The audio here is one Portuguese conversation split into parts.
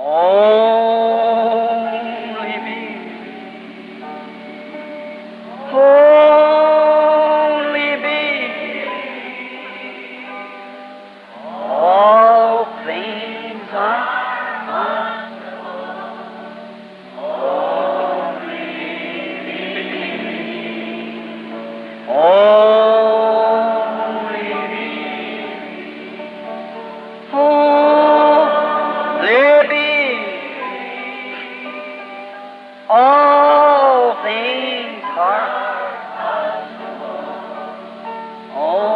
Only me. Only me. All things are only me. Oh, there be all things are only.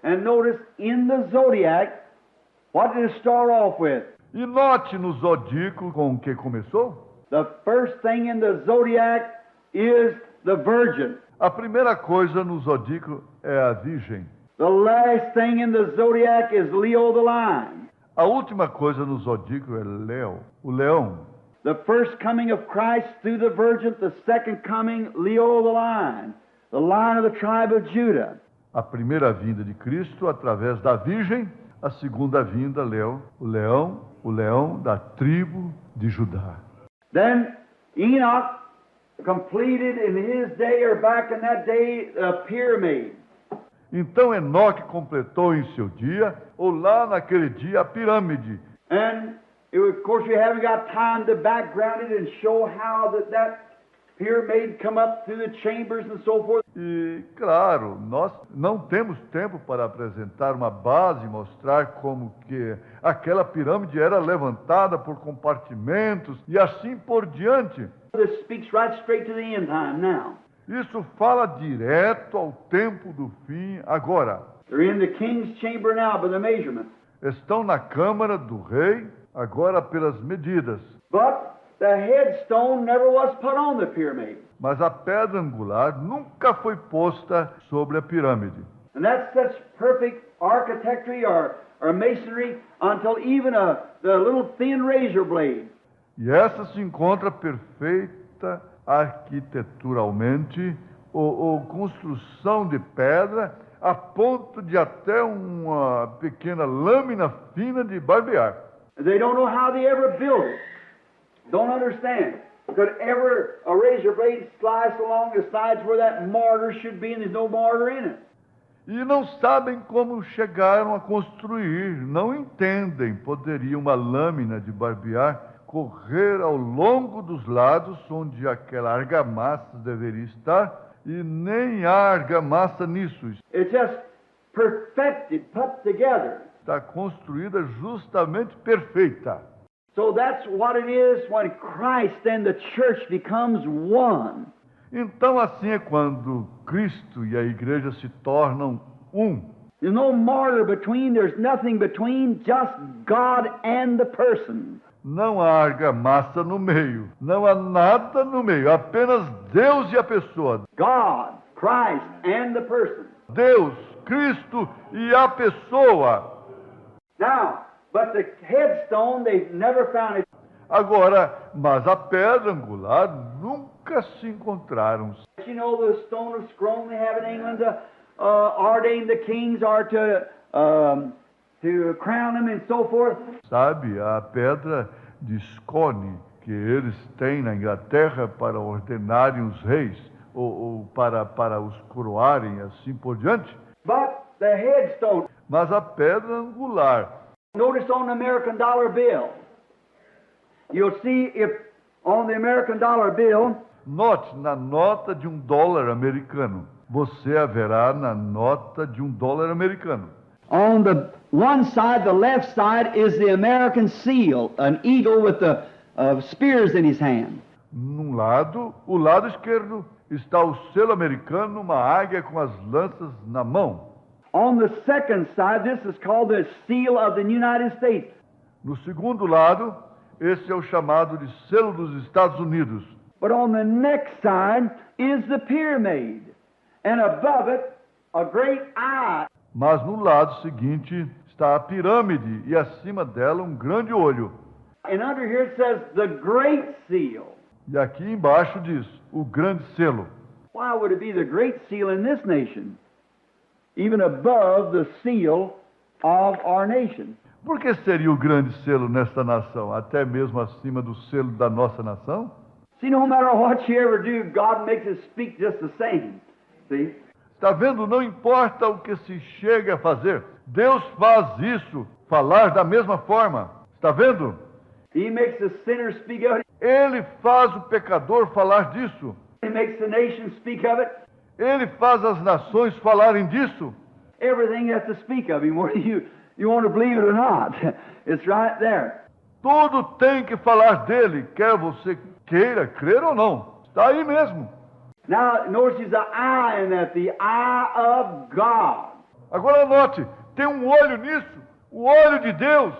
And notice in the zodiac, what did it start off with? E note no zodíaco com o que começou. The first thing in the zodiac is the virgin. A primeira coisa no zodíaco é a virgem. The last thing in the zodiac is Leo the lion. A última coisa no zodíaco é o leão. The first coming of Christ through the virgin, the second coming, Leo the lion of the tribe of Judah. A primeira vinda de Cristo através da virgem, a segunda vinda, o leão da tribo de Judá. Then Enoch completed in his day, or back in that day, a pyramid. Então Enoque completou em seu dia, ou lá naquele dia, a pirâmide. And of course we haven't got time to background it and show how that pyramid come up through the chambers and so forth. E, claro, nós não temos tempo para apresentar uma base e mostrar como que aquela pirâmide era levantada por compartimentos e assim por diante. This speaks right straight to the end time now. Isso fala direto ao tempo do fim agora. They're in the king's chamber now by the measurement. Estão na câmara do rei, agora pelas medidas. But the headstone never was put on the pyramid. Mas a pedra angular nunca foi posta sobre a pirâmide. And that's such perfect architecture or masonry until even the little thin razor blade. E essa se encontra perfeita arquiteturalmente, ou construção de pedra, a ponto de até uma pequena lâmina fina de barbear. They don't know how they ever built it. Don't understand. Could ever a razor blade slice along the sides where that mortar should be and there's no mortar in it? E não sabem como chegaram a construir, não entendem. Poderia uma lâmina de barbear correr ao longo dos lados onde aquela argamassa deveria estar, e nem há argamassa nisso. It's just perfected, put together. Está construída justamente perfeita. So that's what it is when Christ and the church becomes one. Então assim é quando Cristo e a igreja se tornam um. There's no mortar between, there's nothing between, just God and the person. Não há argamassa no meio, não há nada no meio, apenas Deus e a pessoa. God, Christ, and the person. Deus, Cristo e a pessoa. Now, but the headstone, they've never found it. Agora, mas a pedra angular nunca se encontraram. You know the stone of Scone they have in England to ordain the kings or to crown them and so forth. Sabe, a pedra de Scone que eles têm na Inglaterra para ordenarem os reis ou para os coroarem assim por diante. But the headstone. Mas a pedra angular. Notice on the American dollar bill. You'll see if on the American dollar bill. Note na nota de $1 americano. Você haverá na nota de $1 americano. On the one side, the left side, is the American seal, an eagle with the spears in his hand. Num lado, o lado esquerdo, está o selo americano, uma águia com as lanças na mão. On the second side, this is called the seal of the United States. No segundo lado, esse é o chamado de selo dos Estados Unidos. But on the next side is the pyramid, and above it, a great eye. Mas no lado seguinte está a pirâmide e acima dela um grande olho. And under here it says the great seal. E aqui embaixo diz o grande selo. Why would it be the great seal in this nation? even above the seal of our nation. Por que seria o grande selo nesta nação, até mesmo acima do selo da nossa nação? See, no matter what you ever do, God makes it speak just the same. See? Está vendo? Não importa o que se chegue a fazer, Deus faz isso, falar da mesma forma. Está vendo? He makes the sinner speak of it. Ele faz o pecador falar disso. He makes the nation speak of it. Ele faz as nações falarem disso. Everything has to speak of Him, whether you want to believe it or not. It's right there. Tudo tem que falar dele, quer você queira crer ou não. Está aí mesmo. Now, notice there's an eye in that, the eye of God. Agora note, tem um olho nisso, o olho de Deus.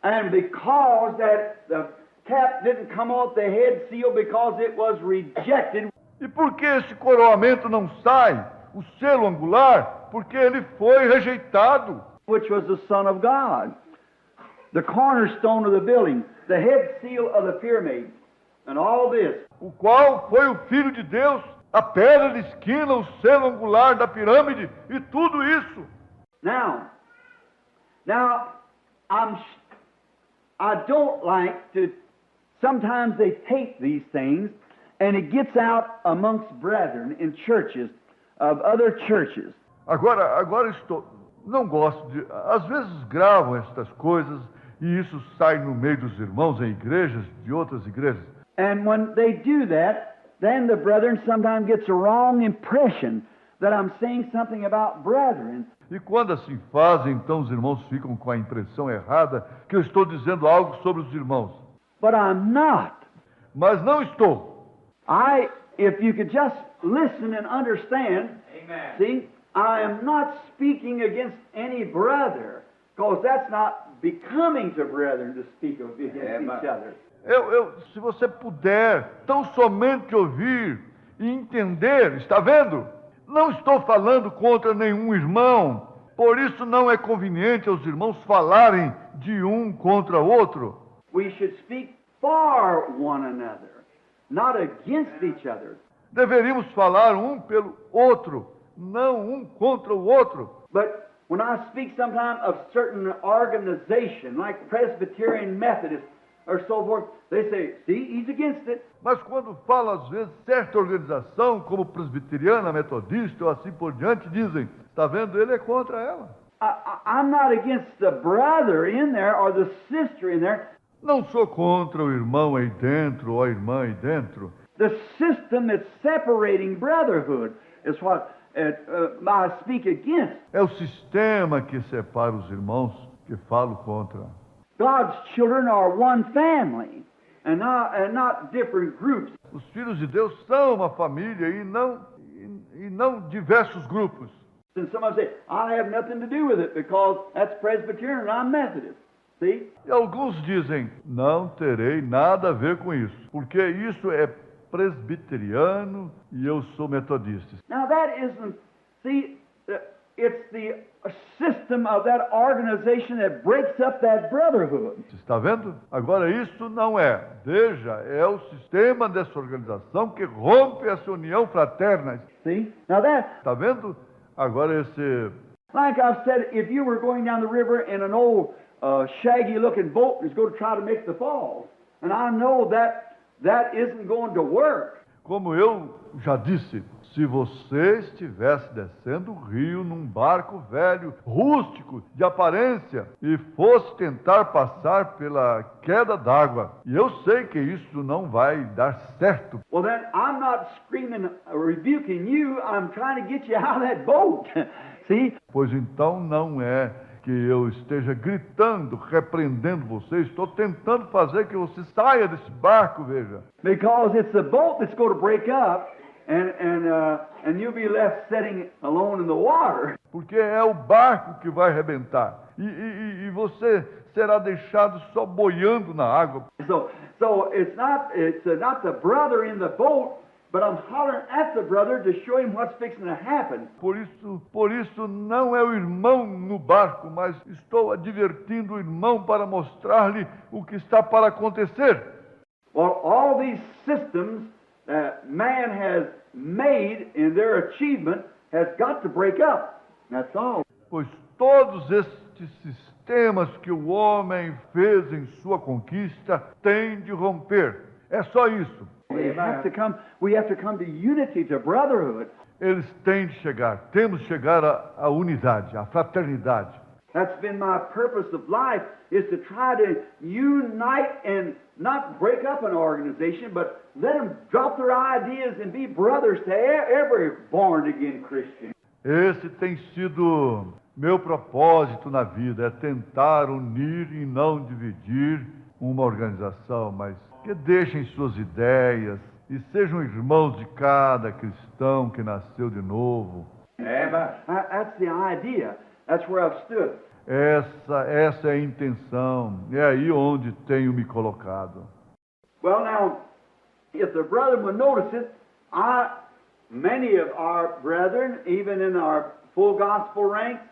And because that the cap didn't come off the head seal because it was rejected, E por que esse coroamento não sai, o selo angular? Porque ele foi rejeitado. which was the Son of God, the cornerstone of the building, the head seal of the pyramid, and all this. O qual foi o Filho de Deus, a pedra de esquina, o selo angular da pirâmide e tudo isso. Now, I don't like to, sometimes they take these things and it gets out amongst brethren in churches, of other churches. Agora não gosto de, às vezes gravam estas coisas e isso sai no meio dos irmãos em igrejas, de outras igrejas. And when they do that, then the brethren sometimes gets a wrong impression that I'm saying something about brethren. E quando assim fazem, então os irmãos ficam com a impressão errada que eu estou dizendo algo sobre os irmãos. But I'm not. Mas não estou. If you could just listen and understand, Amen. see, I am not speaking against any brother, because that's not becoming to brethren to speak against each other. Se você puder tão somente ouvir e entender, está vendo? Não estou falando contra nenhum irmão, por isso não é conveniente aos irmãos falarem de um contra outro. We should speak for one another, not against each other. Deveríamos falar um pelo outro, não um contra o outro. But when I speak sometimes of certain organization, like Presbyterian Methodist or so forth, they say, see, he's against it. Mas quando falo, às vezes, certa organização, como presbiteriana, metodista ou assim por diante, dizem, está vendo, ele é contra ela. I'm not against the brother in there or the sister in there. Não sou contra o irmão aí dentro ou a irmã aí dentro. The system that's separating brotherhood is what I speak against. É o sistema que separa os irmãos que falo contra. God's children are one family and not different groups. Os filhos de Deus são uma família e não diversos grupos. And someone say, I have nothing to do with it because that's Presbyterian and I'm Methodist. See? E alguns dizem, não terei nada a ver com isso, porque isso é presbiteriano e eu sou metodista. Now that isn't, see, it's the system of that organization that breaks up that brotherhood. Está vendo? Agora isso não é. Veja, é o sistema dessa organização que rompe essa união fraterna. See? Now that, Está vendo? Agora esse... like I've said, if you were going down the river in an old shaggy-looking boat is going to try to make the falls, and I know that isn't going to work. Como eu já disse, se você estivesse descendo o rio num barco velho, rústico, de aparência, e fosse tentar passar pela queda d'água, e eu sei que isso não vai dar certo. Well, then I'm not screaming, rebuking you. I'm trying to get you out of that boat. See? Pois então não é que eu esteja gritando, repreendendo você, estou tentando fazer que você saia desse barco, veja. Because it's the boat that's going to break up, and you'll be left sitting alone in the water. Porque é o barco que vai arrebentar. E você será deixado só boiando na água. So it's not the brother in the boat, but I'm hollering at the brother to show him what's fixing to happen. Por isso não é o irmão no barco, mas estou advertindo o irmão para mostrar-lhe o que está para acontecer. Well, all these systems that man has made in their achievement has got to break up. That's all. Pois todos estes sistemas que o homem fez em sua conquista têm de romper. É só isso. We have to come to unity, to brotherhood. Eles têm de chegar, temos de chegar à unidade, à fraternidade. That's been my purpose of life, is to try to unite and not break up an organization, but let them drop their ideas and be brothers to every born-again Christian. Esse tem sido meu propósito na vida, é tentar unir e não dividir uma organização, mas que deixem suas ideias e sejam irmãos de cada cristão que nasceu de novo. That's the idea. That's where I've stood. Essa é a intenção, é aí onde tenho me colocado. Well, now, if the brethren would notice it, many of our brethren, even in our full gospel ranks,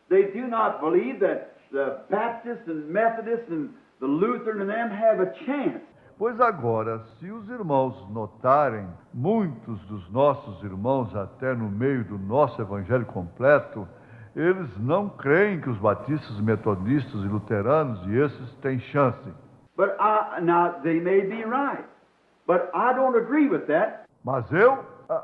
they do not believe that the Baptists and Methodists and the Lutheran and them have a chance. Pois agora, se os irmãos notarem, muitos dos nossos irmãos, até no meio do nosso evangelho completo, eles não creem que os batistas, metodistas e luteranos e esses têm chance. But now they may be right, but I don't agree with that. Mas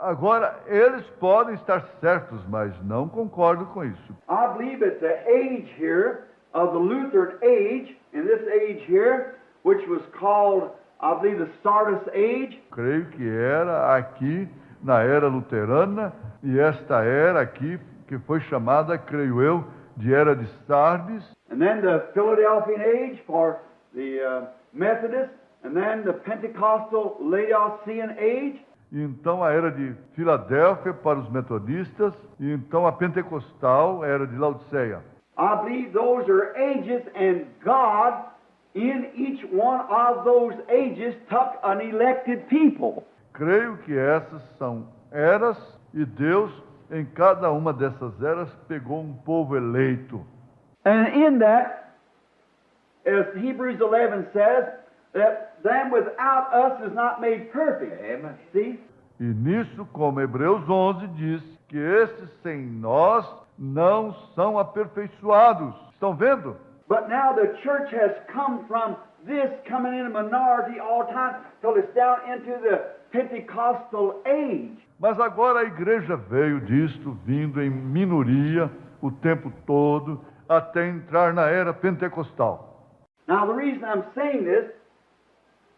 agora, eles podem estar certos, mas não concordo com isso. I believe it's the age here of the Lutheran age, in this age here, which was called, I believe, the Sardis age. Creio que era aqui na era luterana e esta era aqui que foi chamada, creio eu, de era de Sardes. And then the Philadelphian age for the Methodists, and then the Pentecostal Laodicean age. E então a era de Filadélfia para os metodistas, e então a pentecostal, a era de Laodiceia. I believe those are ages, and God, in each one of those ages, took an elected people. Creio que essas são eras, e Deus, em cada uma dessas eras, pegou um povo eleito. And in that, as Hebrews 11 says, that them without us is not made perfect. Amen. See? E nisso, como Hebreus 11 diz, que esses sem nós não são aperfeiçoados. Estão vendo? But now the church has come from this coming in a minority all the time till it's down into the Pentecostal age. Mas agora a igreja veio disto, vindo em minoria o tempo todo, até entrar na era pentecostal. Now the reason I'm saying this,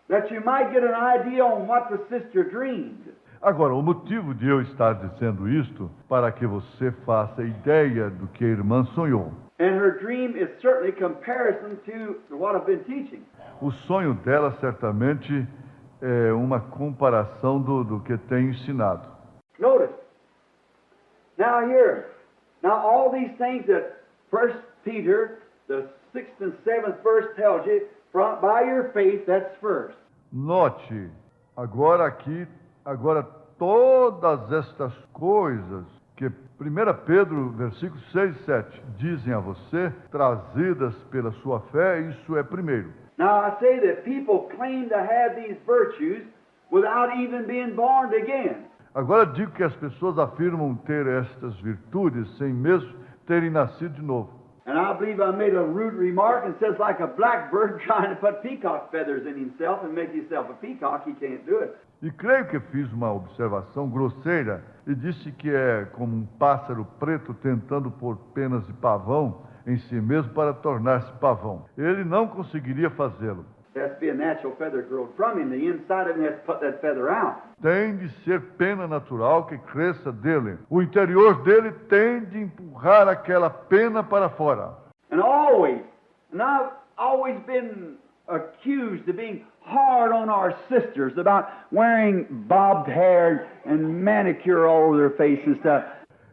that you might get an idea on what the sister dreamed. Agora, o motivo de eu estar dizendo isto, para que você faça ideia do que a irmã sonhou. And her dream is certainly comparison to what I've been teaching. O sonho dela certamente é uma comparação do que tenho ensinado. Notice. Now here, all these things that 1 Peter, the 6th and 7th verse tells you, by your faith, that's first. Note, agora todas estas coisas que 1 Pedro, versículos 6 e 7, dizem a você, trazidas pela sua fé, isso é primeiro. Now I say that people claim to have these virtues without even being born again. Agora digo que as pessoas afirmam ter estas virtudes sem mesmo terem nascido de novo. And I believe I made a rude remark and says like a blackbird trying to put peacock feathers in himself and make himself a peacock, he can't do it. E creio que fiz uma observação grosseira e disse que é como um pássaro preto tentando pôr penas de pavão em si mesmo para tornar-se pavão. Ele não conseguiria fazê-lo. There has to be a natural feather growth from him. The inside of him has to put that feather out. Tem de ser pena natural que cresça dele. O interior dele tem de empurrar aquela pena para fora. And I've always been accused of being hard on our sisters about wearing bobbed hair and manicure all over their face and stuff.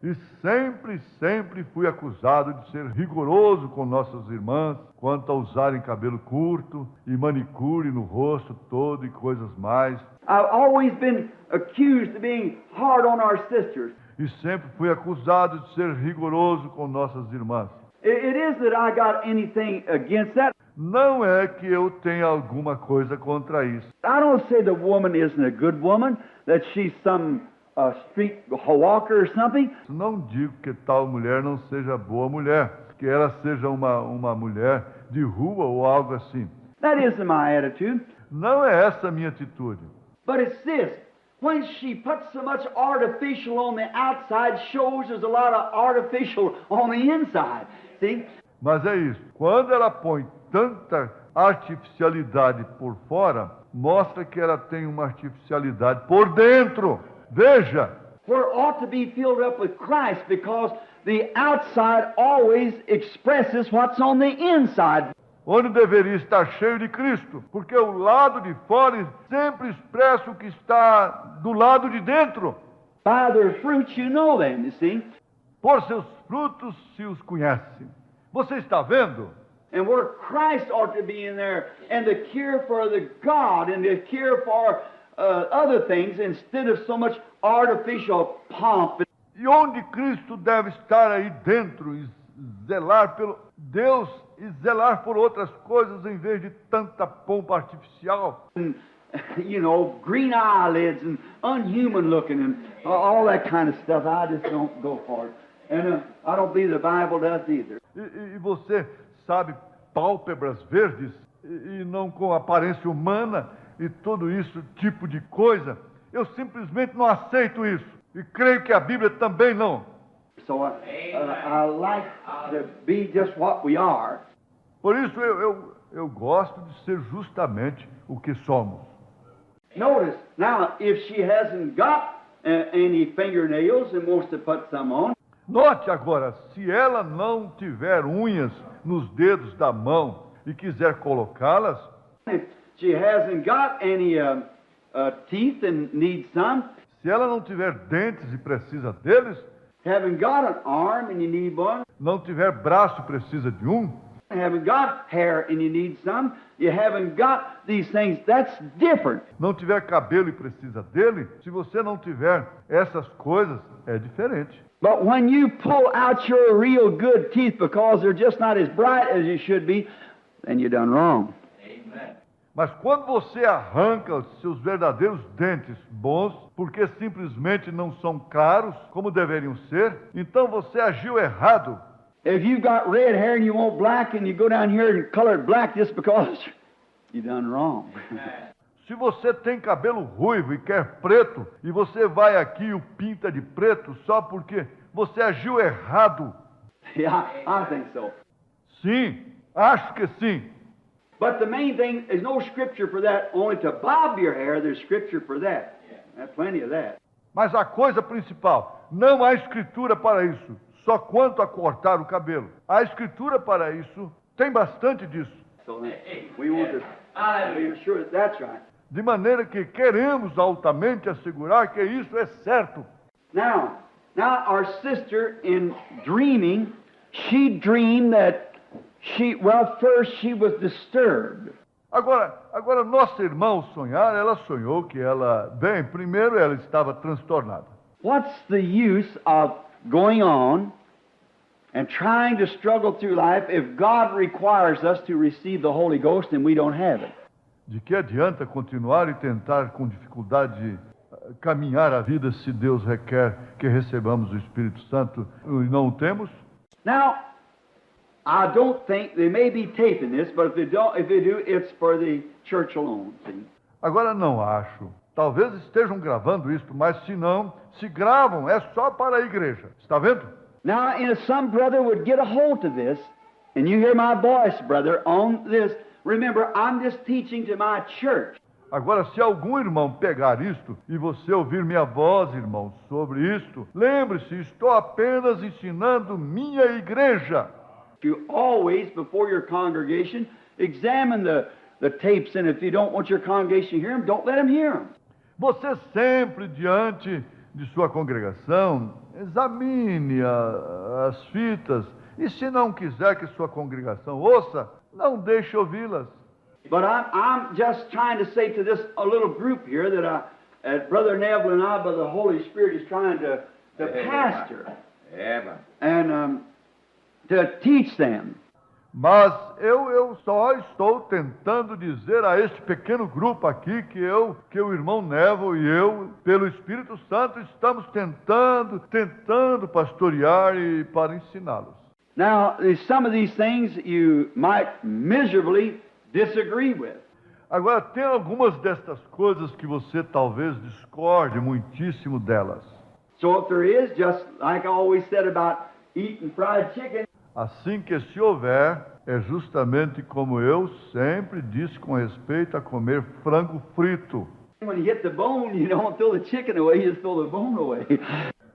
E sempre fui acusado de ser rigoroso com nossas irmãs quanto a usarem cabelo curto e manicure no rosto todo e coisas mais. I've always been accused of being hard on our sisters. E sempre fui acusado de ser rigoroso com nossas irmãs. It is that I got anything against that. Não é que eu tenha alguma coisa contra isso. I don't say the woman isn't a good woman, that she's some a street walker or something. Não digo que tal mulher não seja boa mulher, que ela seja uma mulher de rua ou algo assim. That isn't my attitude. Não é essa a minha atitude. But it's this. When she puts so much artificial on the outside, shows there's a lot of artificial on the inside. See? Mas é isso. Quando ela põe tanta artificialidade por fora, mostra que ela tem uma artificialidade por dentro. Veja. Where it ought to be filled up with Christ, because the outside always expresses what's on the inside. Onde deveria estar cheio de Cristo, porque o lado de fora sempre expressa o que está do lado de dentro. By their fruits you know them, you see. Por seus frutos se os conhece. Você está vendo? And where Christ ought to be in there, and the cure for the God, and the cure for other things, instead of so much artificial pomp. E onde Cristo deve estar aí dentro e zelar pelo Deus e zelar por outras coisas em vez de tanta pompa artificial. And, you know, green eyelids and unhuman looking and all that kind of stuff. I just don't go for it. And I don't believe the Bible does either. E você sabe, pálpebras verdes e não com aparência humana e tudo isso, tipo de coisa. Eu simplesmente não aceito isso. E creio que a Bíblia também não. So I like to be just what we are. Por isso eu gosto de ser justamente o que somos. Notice, now, if she hasn't got any fingernails and wants to put some on, Note agora, se ela não tiver unhas nos dedos da mão e quiser colocá-las, if she hasn't got any teeth and needs some, se ela não tiver dentes e precisa deles, haven't got an arm and you need one, não tiver braço e precisa de um, haven't got hair and you need some, you haven't got these things, that's different. não tiver cabelo e precisa dele, se você não tiver essas coisas, é diferente. But when you pull out your real good teeth because they're just not as bright as you should be, then you're done wrong. Mas quando você arranca os seus verdadeiros dentes bons, porque simplesmente não são claros como deveriam ser, então você agiu errado. If you've got red hair and you want black and you go down here and color it black just because, you've done wrong. Se você tem cabelo ruivo e quer preto, e você vai aqui e o pinta de preto só porque você agiu errado. Yeah, I think so. Sim, acho que sim. But the main thing, there's no scripture for that. Only to bob your hair, there's scripture for that. There's plenty of that. Mas a coisa principal, não há escritura para isso, só quanto a cortar o cabelo. A escritura para isso tem bastante disso. So we want to be sure that that's right. De maneira que queremos altamente assegurar que isso é certo. Now our sister in dreaming, she dreamed that first she was disturbed. Agora nossa irmã ao sonhar, ela sonhou que primeiro ela estava transtornada. What's the use of going on and trying to struggle through life if God requires us to receive the Holy Ghost and we don't have it? De que adianta continuar e tentar com dificuldade caminhar a vida se Deus requer que recebamos o Espírito Santo e não o temos? Now, I don't think they may be taping this, but if they do, it's for the church alone. See? Agora não acho. Talvez estejam gravando isto, mas se não, se gravam, é só para a igreja. Está vendo? Now, if some brother would get a hold of this, and you hear my voice, brother, on this, remember, I'm just teaching to my church. Agora, se algum irmão pegar isto e você ouvir minha voz, irmão, sobre isto, lembre-se, estou apenas ensinando minha igreja. You always, before your congregation, examine the tapes, and if you don't want your congregation to hear them, don't let them hear them. Você sempre, diante de sua congregação, examine as fitas, e se não quiser que sua congregação ouça, não deixe ouvi-las. But I'm just trying to say to this a little group here that Brother Neville and I, by the Holy Spirit, is trying to pastor and to teach them. Mas eu só estou tentando dizer a este pequeno grupo aqui que o irmão Neville e eu, pelo Espírito Santo, estamos tentando pastorear e para ensiná-los. Now, some of these things you might miserably disagree with. Agora, tem algumas destas coisas que você talvez discorde muitíssimo delas. So if there is, just like I always said about eating fried chicken, Assim que se houver, é justamente como eu sempre disse com respeito a comer frango frito. when you hit the bone, you don't throw the chicken away, you just throw the bone away.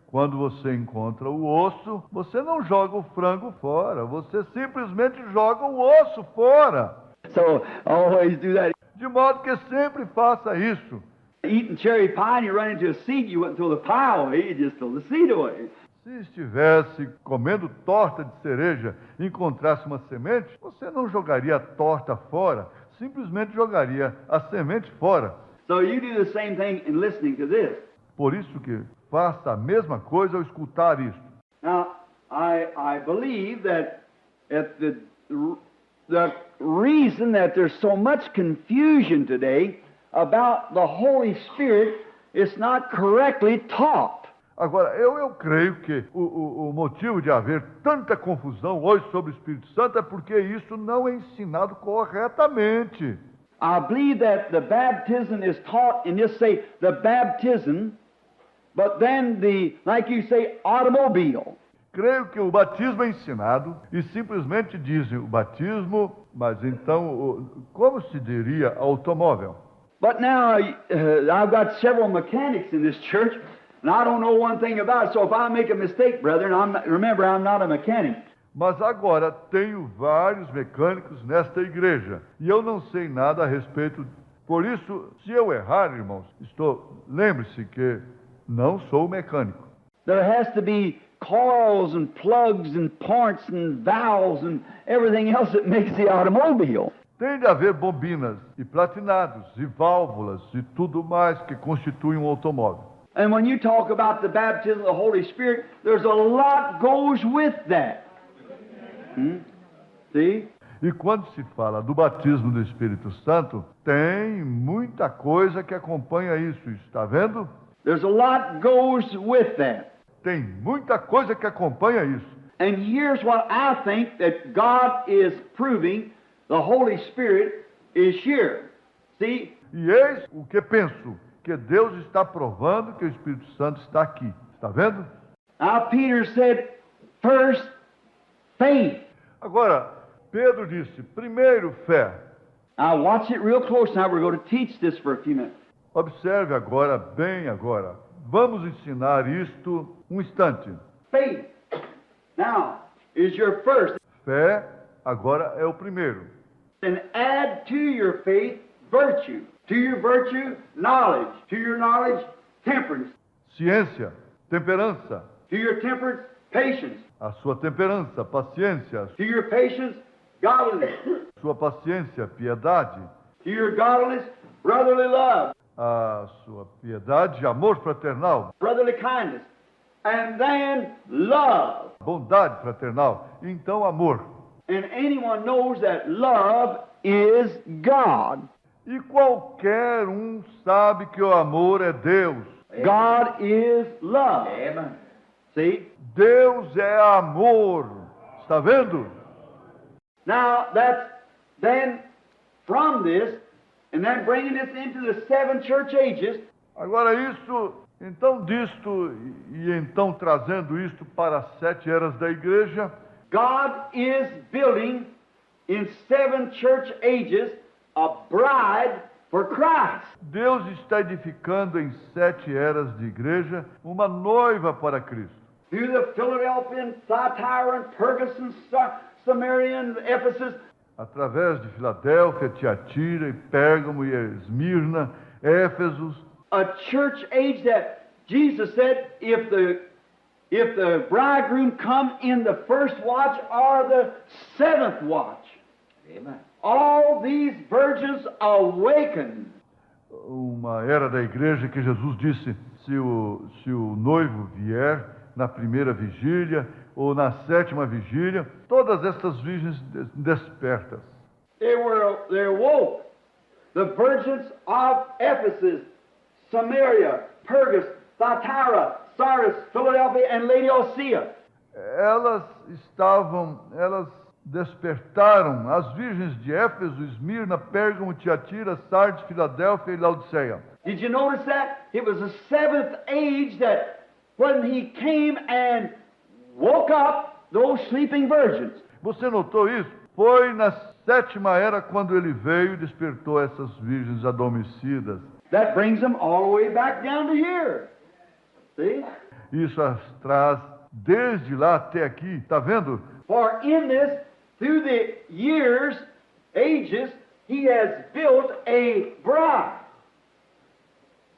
Quando você encontra o osso, você não joga o frango fora, você simplesmente joga o osso fora. So always do that. De modo que sempre faça isso. Eating cherry pie and you run into a seed, you wouldn't throw the pie away, you just throw the seed away. Se estivesse comendo torta de cereja e encontrasse uma semente, você não jogaria a torta fora, simplesmente jogaria a semente fora. So you do the same thing in listening to this. Por isso que faça a mesma coisa ao escutar isto. Now, I believe that the reason that there's so much confusion today about the Holy Spirit is not correctly taught. Agora, eu creio que o motivo de haver tanta confusão hoje sobre o Espírito Santo é porque isso não é ensinado corretamente. I believe that the baptism is taught in just say the baptism, but then like you say, automobile. Creio que o batismo é ensinado e simplesmente dizem o batismo, mas então, como se diria automóvel? But now I've got several mechanics in this church, and I don't know one thing about it. So if I make a mistake, brethren, remember I'm not a mechanic. Mas agora tenho vários mecânicos nesta igreja e eu não sei nada a respeito. Por isso, se eu errar, irmãos, lembre-se que não sou mecânico. There has to be coils and plugs and parts and valves and everything else that makes the automobile. Tem de haver bobinas e platinados e válvulas e tudo mais que constituem um automóvel. And when you talk about the baptism of the Holy Spirit, there's a lot goes with that. See? E quando se fala do batismo do Espírito Santo, tem muita coisa que acompanha isso. Está vendo? There's a lot goes with that. Tem muita coisa que acompanha isso. And here's what I think that God is proving the Holy Spirit is here. See? E eis o que penso, que Deus está provando que o Espírito Santo está aqui. Está vendo? Now Peter said, first, faith. Agora, Pedro disse, primeiro fé. Now watch it real close now. We're going to teach this for a few minutes. Observe agora, bem agora. Vamos ensinar isto um instante. Faith, now, is your first. Fé, agora é o primeiro. And add to your faith virtue. To your virtue, knowledge. To your knowledge, temperance. Ciência, temperança. To your temperance, patience. A sua temperança, paciência. To your patience, godliness. Sua paciência, piedade. To your godliness, brotherly love. A sua piedade, amor fraternal. Brotherly kindness. And then love. Bondade fraternal. Então, amor. And anyone knows that love is God. E qualquer um sabe que o amor é Deus. God is love. Amen. See? Deus é amor. Está vendo? Now, then from this, and then bringing this into the 7 church ages. Agora isso, então disto, e então trazendo isto para as 7 eras da igreja, God is building in 7 church ages a bride for Christ. Deus está edificando em 7 eras de igreja uma noiva para Cristo. Through the Philadelphian, Thyatira, Pergamum, Samaria, and Ephesus. Através de Filadélfia, Tiatira, Pérgamo e Esmirna, Éfesos. A church age that Jesus said, if the bridegroom come in the first watch or the 7th watch, amen, all these virgins awaken. Uma era da igreja que Jesus disse, se o noivo vier na primeira vigília ou na sétima vigília, todas estas virgens despertas. They woke the virgins of Ephesus, Samaria, Pergus, Thyatira, Sardis, Philadelphia, and Laodicea. Elas despertaram as virgens de Éfeso, Esmirna, Pérgamo, Tiatira, Sardes, Filadélfia e Laodiceia. Did you notice that? It was the seventh age that when he came and woke up those sleeping virgins. Você notou isso? Foi na sétima era quando ele veio e despertou essas virgens adormecidas. That brings them all the way back down to here. See? Isso as traz desde lá até aqui, tá vendo? For in this, through the years, ages, he has built a bride.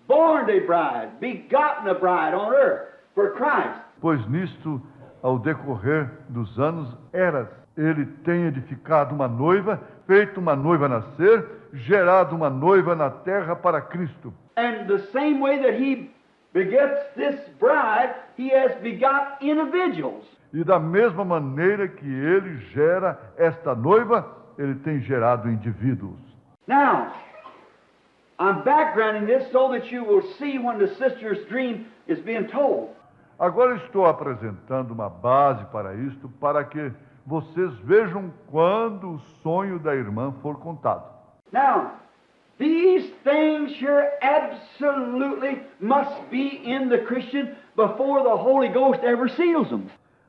Born a bride, begotten a bride on earth for Christ. Pois nisto, ao decorrer dos anos, eras, ele tem edificado uma noiva, feito uma noiva nascer, gerado uma noiva na terra para Cristo. And the same way that he begets this bride, he has begot individuals. E da mesma maneira que ele gera esta noiva, ele tem gerado indivíduos. Now, I'm backgrounding this so that you will see when the sister's dream is being told. Agora estou apresentando uma base para isto, para que vocês vejam quando o sonho da irmã for contado. Now, these things here absolutely must be in the Christian before the Holy Ghost ever seals them.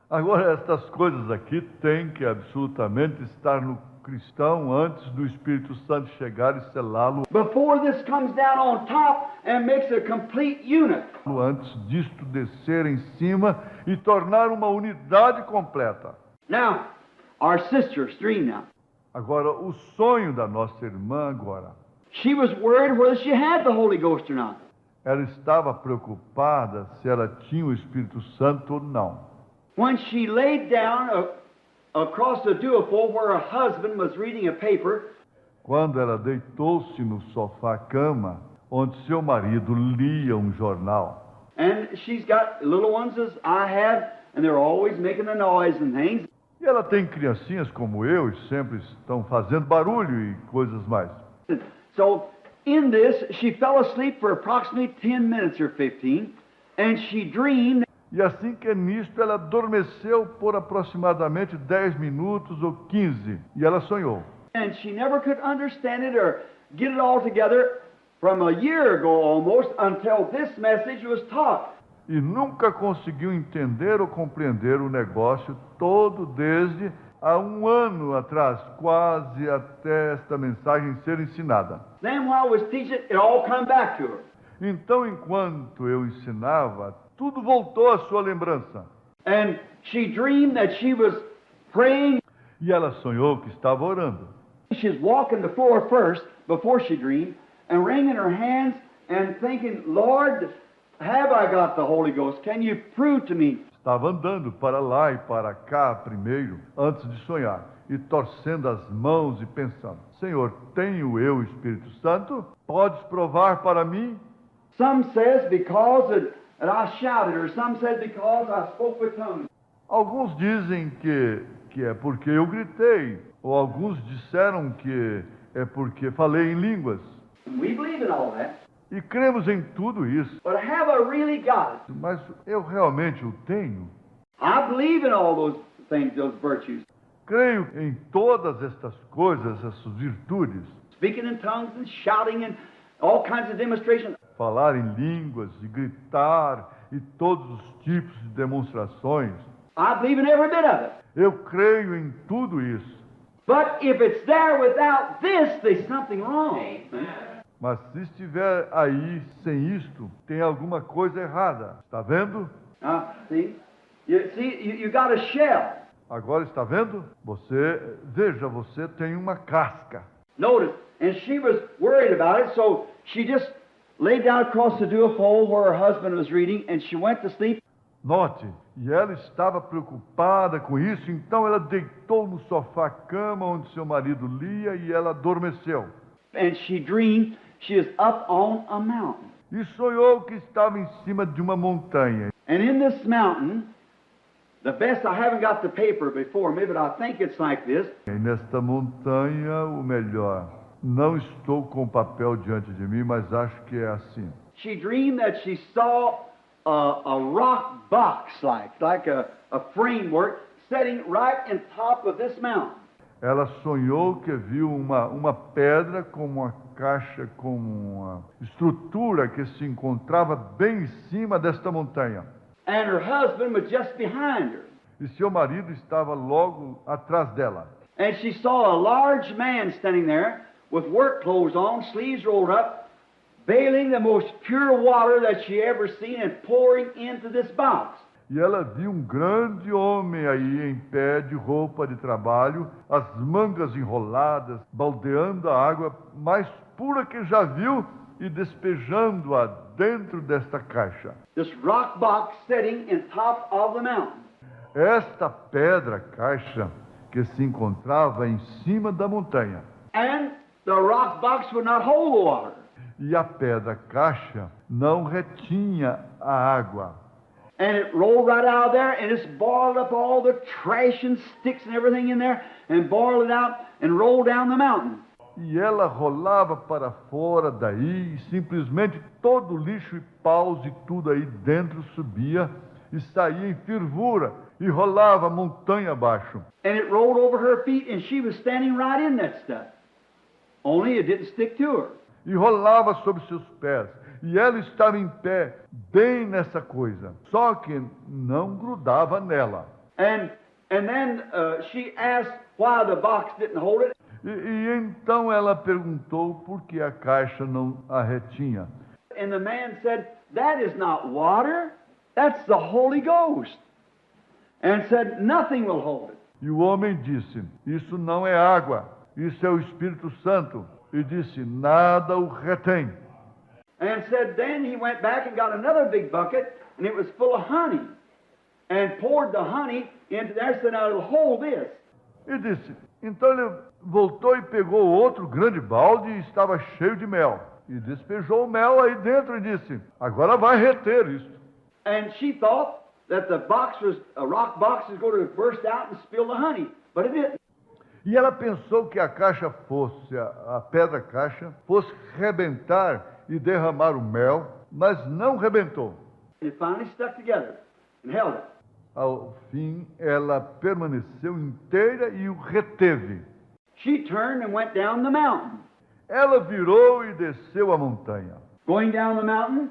Agora, estas coisas aqui têm que absolutamente estar no cristão antes do Espírito Santo chegar e selá-lo. Before this comes down on top and makes a complete unit. Antes disto descer em cima e tornar uma unidade completa. Now, our sister's dream now. Agora, o sonho da nossa irmã agora. She was worried whether she had the Holy Ghost or not. Ela estava preocupada se ela tinha o Espírito Santo ou não. When she laid down across the duofold where her husband was reading a paper, quando ela deitou-se no sofá-cama, onde seu marido lia um jornal. And she's got little ones as I have, and they're always making a noise and things. E ela tem criancinhas como eu, e sempre estão fazendo barulho e coisas mais. So, in this, she fell asleep for approximately 10 minutes or 15, and she dreamed. E assim que nisto, ela adormeceu por aproximadamente 10 minutos ou 15, e ela sonhou. And she never could understand it or get it all together from a year ago almost until this message was taught. E nunca conseguiu entender ou compreender o negócio todo desde há um ano atrás, quase até esta mensagem ser ensinada. Then while I was teaching, it all come back to her. Então, enquanto eu ensinava, tudo voltou à sua lembrança. And she dreamed that she was praying. E ela sonhou que estava orando. She's walking the floor first, before she dreamed, and wringing her hands and thinking, Lord, have I got the Holy Ghost? Can you prove to me? Estava andando para lá e para cá primeiro, antes de sonhar, e torcendo as mãos e pensando, Senhor, tenho eu o Espírito Santo? Podes provar para mim? Some says because that I shouted, or some said because I spoke with tongues. Alguns dizem que é porque eu gritei, ou alguns disseram que é porque falei em línguas. We believe in all that. E cremos em tudo isso. But have I really got it? Mas eu realmente o tenho? I believe in all those things, those virtues. Creio em todas estas coisas, essas virtudes. Speaking in tongues and shouting and all kinds of demonstrations. Falar em línguas e gritar e todos os tipos de demonstrações. I believe in every bit of it. Eu creio em tudo isso. But if it's there without this, there's something wrong. Mas se estiver aí sem isto, tem alguma coisa errada. Está vendo? See? You got a shell. Agora está vendo? Veja, você tem uma casca. Notice, and she was worried about it, so she just laid down across the duofold where her husband was reading, and she went to sleep. Note, e ela estava preocupada com isso, então ela deitou no sofá-cama onde seu marido lia e ela adormeceu. And she dreamed she is up on a mountain. E sonhou que estava em cima de uma montanha. And in this mountain, The best, I haven't got the paper before me, but I think it's like this. E nesta montanha, o melhor. Não estou com o papel diante de mim, mas acho que é assim. She dreamed that she saw a rock box like a framework sitting right in top of this mountain. Ela sonhou que viu uma pedra com uma caixa, com uma estrutura que se encontrava bem em cima desta montanha. And her husband was just behind her. E seu marido estava logo atrás dela. And she saw a large man standing there with work clothes on, sleeves rolled up, bailing the most pure water that she ever seen and pouring into this box. E ela viu um grande homem aí em pé, de roupa de trabalho, as mangas enroladas, baldeando a água mais pura que já viu e despejando-a dentro desta caixa. This rock box sitting in top of the mountain. Esta pedra caixa que se encontrava em cima da montanha. And the rock box would not hold the water. E a pedra caixa não retinha a água. And it rolled right out of there and it's boiled up all the trash and sticks and everything in there and boiled it out and rolled down the mountain. E ela rolava para fora daí, e simplesmente todo o lixo e paus e tudo aí dentro subia e saía em fervura e rolava montanha abaixo. And it rolled over her feet and she was standing right in that stuff. Only it didn't stick to her. E rolava sobre seus pés. E ela estava em pé, bem nessa coisa. Só que não grudava nela. And then she asked why the box didn't hold it. E então ela perguntou por que a caixa não a retinha. And the man said, "That is not water, that's the Holy Ghost." And said, "Nothing will hold it." E o homem disse, isso não é água, isso é o Espírito Santo. E disse, nada o retém. And said, then he went back and got another big bucket, and it was full of honey. And poured the honey into there, said, now it'll hold this. E disse, então ele voltou e pegou outro grande balde e estava cheio de mel. E despejou o mel aí dentro e disse, agora vai reter isso. And she thought that the rock box was going to burst out and spill the honey. But it didn't. E ela pensou que a caixa fosse, a pedra caixa, fosse rebentar e derramar o mel, mas não rebentou. And it finally stuck together and held it. Ao fim, ela permaneceu inteira e o reteve. She turned and went down the mountain. Ela virou e desceu a montanha. Going down the mountain,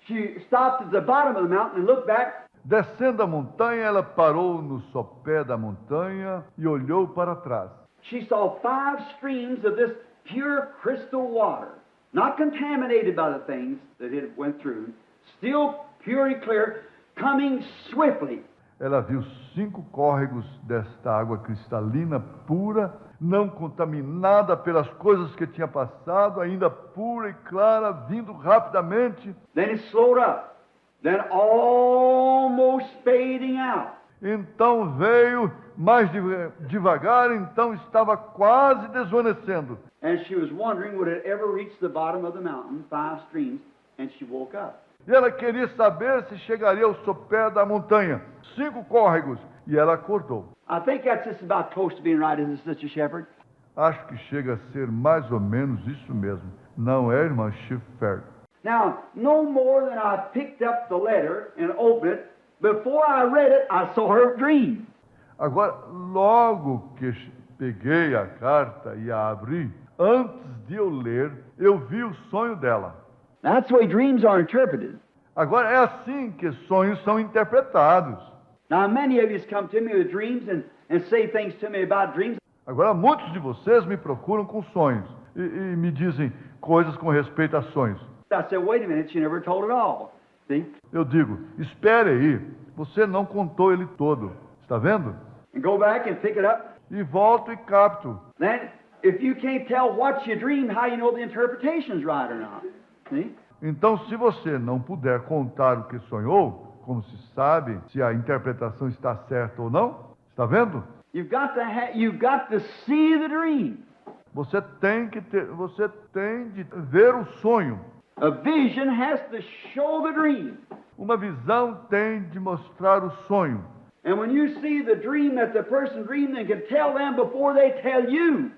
she stopped at the bottom of the mountain and looked back. Descendo a montanha, ela parou no sopé da montanha e olhou para trás. She saw 5 streams of this pure crystal water, not contaminated by the things that it went through, still pure and clear, coming swiftly. Ela viu 5 córregos desta água cristalina pura, não contaminada pelas coisas que tinha passado, ainda pura e clara, vindo rapidamente. Then it slowed up, then almost fading out. Então veio mais devagar, então estava quase desvanecendo. And she was wondering, would it ever reach the bottom of the mountain, 5 streams, and she woke up. E ela queria saber se chegaria ao sopé da montanha. 5 córregos. E ela acordou. I think that's just about close to being right, isn't it, Sister Shepherd? Acho que chega a ser mais ou menos isso mesmo. Não é, irmã Schiffer? Now, no more than I picked up the letter and opened it, before I read it, I saw her dream. Agora, logo que peguei a carta e a abri, antes de eu ler, eu vi o sonho dela. That's the way dreams are interpreted. Agora, é assim que sonhos são interpretados. Now, many of you come to me with dreams and say things to me about dreams. Agora, muitos de vocês me procuram com sonhos e me dizem coisas com respeito a sonhos. I said, wait a minute, she never told it all. See? Eu digo, espere aí, você não contou ele todo. Está vendo? And go back and pick it up. E volto e capto. Then, if you can't tell what you dreamed, how you know the interpretation's right or not? See? Então, se você não puder contar o que sonhou, como se sabe se a interpretação está certa ou não? Está vendo? You've got to see the dream. Você tem de ver o sonho. A vision has to show the dream. Uma visão tem de mostrar o sonho. And when you see the dream that the person dreamed, they can tell them before they tell you.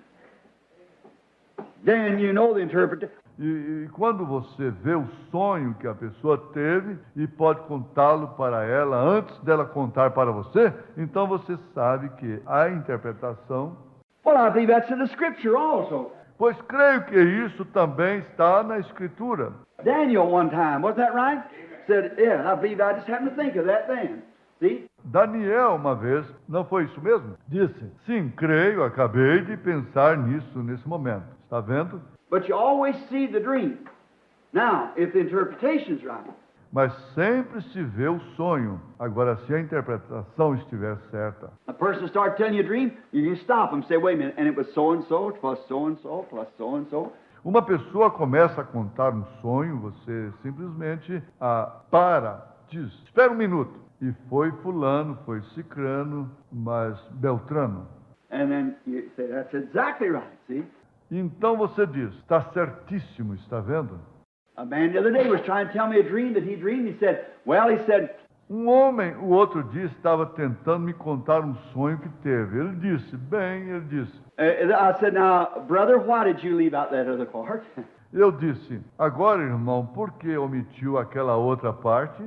Then you know the interpretation. E quando você vê o sonho que a pessoa teve e pode contá-lo para ela antes dela contar para você, então você sabe que a interpretação. Well, I believe that's in the Scripture also. Pois creio que isso também está na Escritura. Daniel one time, was that right? Said, yeah, I believe I just happened to think of that then. See? Daniel, uma vez, não foi isso mesmo? Disse, sim, creio, acabei de pensar nisso nesse momento. Está vendo? But you always see the dream. Now, if the interpretation's right, Mas sempre se vê o sonho. Agora, se a interpretação estiver certa. a person starts telling you a dream, you can stop them, say, wait a minute, and it was so-and-so, plus so-and-so, plus so-and-so. Uma pessoa começa a contar um sonho, você simplesmente diz, espera um minuto. E foi fulano, foi cicrano, mas beltrano. And then you say, that's exactly right, see? Então você diz, está certíssimo, está vendo? A man the other day was trying to tell me a dream that he dreamed. He said, Um homem, o outro dia, estava tentando me contar um sonho que teve. Ele disse, I said, now, brother, why did you leave out that other part? eu disse, agora, irmão, por que omitiu aquela outra parte?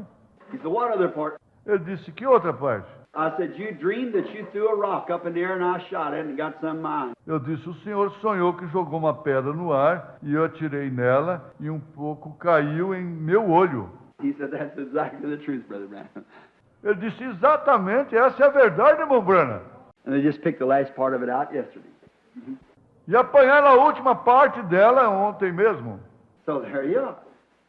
He said, what other part? Ele disse, que outra parte? I said, you dreamed that you threw a rock up in the air and I shot it and got some mine. Eu disse, o senhor sonhou que jogou uma pedra no ar e eu atirei nela e um pouco caiu em meu olho. He said, that's exactly the truth, Brother Branham. Ele disse, exatamente, essa é a verdade, irmão Branham. And they just picked the last part of it out yesterday. E apanharam a última parte dela ontem mesmo. So there you are.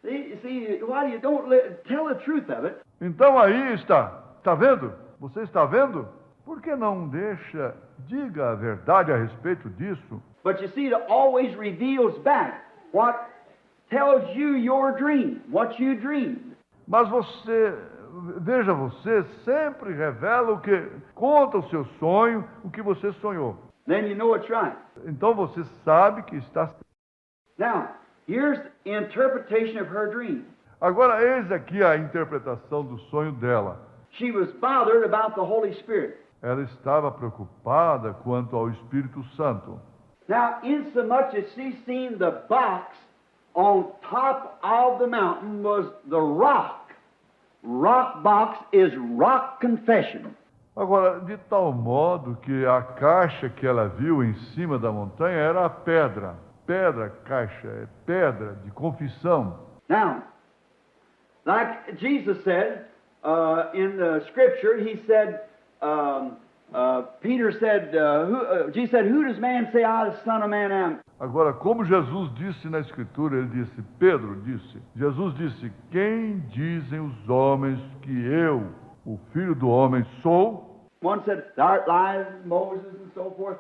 See, why you don't tell the truth of it? Então aí está. Está vendo? Você está vendo? Por que não diga a verdade a respeito disso? But you see, it always reveals back what tells you your dream, what you dreamed. Mas você sempre revela o que conta o seu sonho, o que você sonhou. Then you know it's right. Então você sabe que está. Now, here's the interpretation of her dream. Agora eis aqui a interpretação do sonho dela. She was bothered about the Holy Spirit. Ela estava preocupada quanto ao Espírito Santo. Now, insomuch as she seen the box on top of the mountain was the rock. Rock box is rock confession. Agora, de tal modo que a caixa que ela viu em cima da montanha era a pedra. Caixa, é pedra de confissão. Now, like Jesus said in the Scripture, he said, Peter said, Jesus said, who does man say I, the Son of Man, am? Agora, como Jesus disse na Escritura, Jesus disse, quem dizem os homens que eu, o Filho do Homem, sou? One said, thou art Elias, Moses, and so forth.